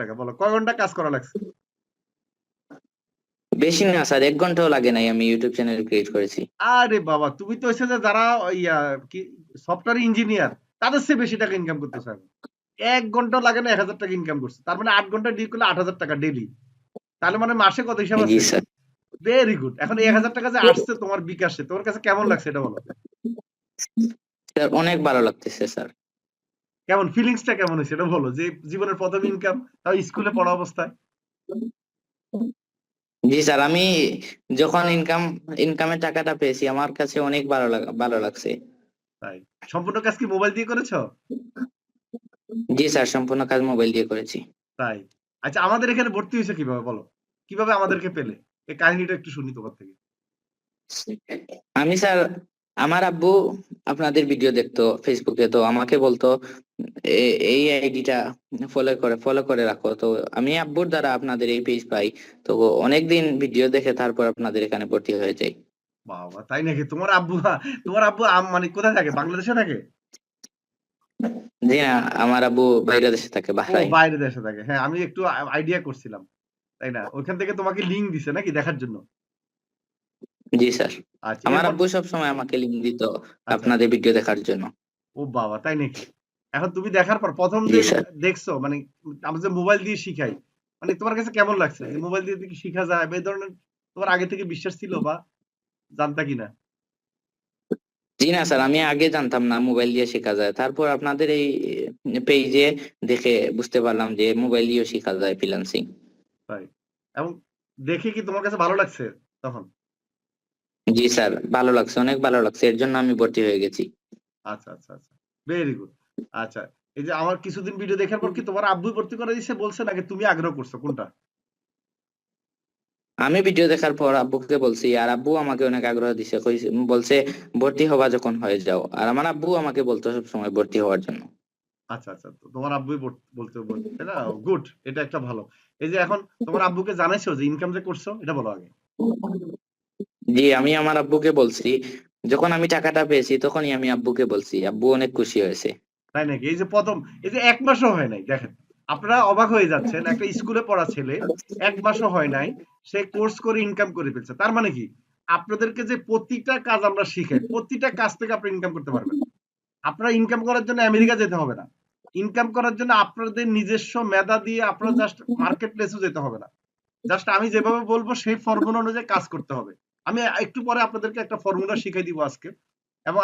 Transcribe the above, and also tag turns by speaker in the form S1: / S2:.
S1: টাকা। বলো কয় ঘন্টা কাজ করা লাগছে?
S2: বেশি না স্যার, 1 ঘন্টাও লাগে নাই, আমি ইউটিউব চ্যানেল ক্রিয়েট করেছি।
S1: আরে বাবা! তুমি তো হইছে যে যারা ইয়া কি সফটওয়্যার ইঞ্জিনিয়ার তাদের চেয়ে বেশি টাকা ইনকাম করতেছো এখন। ১ ঘন্টাও লাগে না ১,০০০ টাকা ইনকাম করছে। তার মানে ৮ ঘন্টা ডিল করলে ৮,০০০ টাকা ডেইলি। তাহলে মানে মাসে কত হিসাব
S2: জি
S1: আছে?
S2: স্যার।
S1: Very good. এখন এই ১,০০০ টাকা যে আসছে তোমার বিকাশে, তোমার কাছে কেমন লাগছে এটা বলো?
S2: স্যার অনেক ভালো লাগতেছে স্যার।
S1: কেমন ফিলিংসটা কেমন হইছে এটা বলো? যে জীবনের ১ম ইনকাম তাও স্কুলে পড়া অবস্থায়।
S2: জি স্যার, আমি যখন ইনকামের টাকাটা পেয়েছি আমার কাছে অনেক ভালো লাগছে।
S1: তাই। সম্পূর্ণ কাজ কি মোবাইল দিয়ে করেছো?
S2: জি স্যার, সম্পূর্ণ কাজ মোবাইল দিয়ে করেছি।
S1: তাই। আচ্ছা আমাদের এখানে ভর্তি হইছো কিভাবে বলো? কিভাবে আমাদেরকে পেলে? এই কাহিনীটা একটু শুনি তোমার থেকে।
S2: আমি স্যার, আমার আব্বু আপনাদের ভিডিও দেখতো ফেসবুকে, তো আমাকে বলতো এই আইডিটা ফলো করে রাখো, তো আমি আব্বুর দ্বারা আপনাদের এই পেজ পাই। তো অনেকদিন ভিডিও দেখে তারপর আপনাদের এখানে ভর্তি হয়ে যাই।
S1: বাবা! তাই নাকি? তোমার আব্বু মানে কোথায় থাকে? বাংলাদেশে থাকে?
S2: জি না, আমার আব্বু বাইরে দেশে থাকে,
S1: ও
S2: বাহরাইন।
S1: বাইরে দেশে থাকে। হ্যাঁ, আমি একটু আইডিয়া করছিলাম। তাই না? ওইখান থেকে তোমাকে লিংক দিছে নাকি দেখার জন্য?
S2: জি স্যার,
S1: আচ্ছা
S2: আমার
S1: এরপর
S2: আব্বু সব সময় আমাকে লিংক দিত
S1: আচ্ছা।
S2: আপনাদের ভিডিও দেখার জন্য।
S1: ও বাবা! তাই নাকি? এখন তুমি দেখার পর ১ম
S2: জি
S1: যে
S2: স্যার।
S1: দেখছো মানে আমরা যে মোবাইল দিয়ে শিখাই, মানে তোমার কাছে কেমন লাগছে? যে মোবাইল দিয়ে কি শিখা যায় বা এই ধরনের তোমার আগে থেকে বিশ্বাস ছিল বা জানতা কিনা?
S2: জি না স্যার, আমি আগে জানতাম না মোবাইল দিয়ে শেখা যায়, তারপর আপনাদের এই পেজে দেখে বুঝতে পারলাম যে মোবাইল দিয়েও শেখা যায় ফ্রিল্যান্সিং।
S1: তাই। এবং দেখে কি তোমার কাছে ভালো লাগছে তখন?
S2: জি স্যার, ভালো লাগছে, অনেক ভালো লাগছে, এর জন্য আমি ভর্তি হয়ে গেছি।
S1: আচ্ছা। Very good. আচ্ছা। এই যে আমার কিছুদিন ভিডিও দেখার পর কি তোমার আব্বুই ভর্তি করে দিছে বলছে নাকি তুমি আগ্রহ করছো কোনটা?
S2: আমি ভিডিও দেখার পর আব্বুকে বলছি, আর আব্বু আমাকে অনেক আগ্রহ দিছে, বলছে ভর্তি হওয়া যখন হয়ে যাও, আর আমার আব্বু আমাকে বলতো সব সময় ভর্তি হওয়ার জন্য।
S1: আচ্ছা। তো তোমার আব্বুই বলতে তাই না? গুড। এটা একটা ভালো। এই যে এখন তোমার আব্বুকে জানাইছো যে ইনকাম যে করছো? এটা বলো আগে।
S2: জি, আমি আমার আব্বুকে বলছি, যখন আমি টাকাটা পেয়েছি তখনই আমি আব্বুকে বলছি, আব্বু অনেক খুশি হয়েছে।
S1: তাই নাকি? এই যে ১ম এই যে ১ মাসও হয় নাই দেখেন। আপনারা অবাক হয়ে যাচ্ছেন। একটা স্কুলে পড়া ছেলে ১ মাসও হয় নাই। সে কোর্স করে ইনকাম করে ফেলছে। তার মানে কি? আপনাদেরকে যে প্রতিটা কাজ আমরা শিখাই, প্রতিটা কাজ থেকে আপনি ইনকাম করতে পারবেন। আপনার ইনকাম করার জন্য আমেরিকা যেতে হবে না। ইনকাম করার জন্য আপনাদের নিজস্ব মেধা দিয়ে আপনারা জাস্ট মার্কেট প্লেসেও যেতে হবে না। জাস্ট আমি যেভাবে বলবো সেই ফর্মুলা অনুযায়ী কাজ করতে হবে। আমি একটু পরে আপনাদেরকে একটা ফর্মুলা শিখাই দিব আজকে।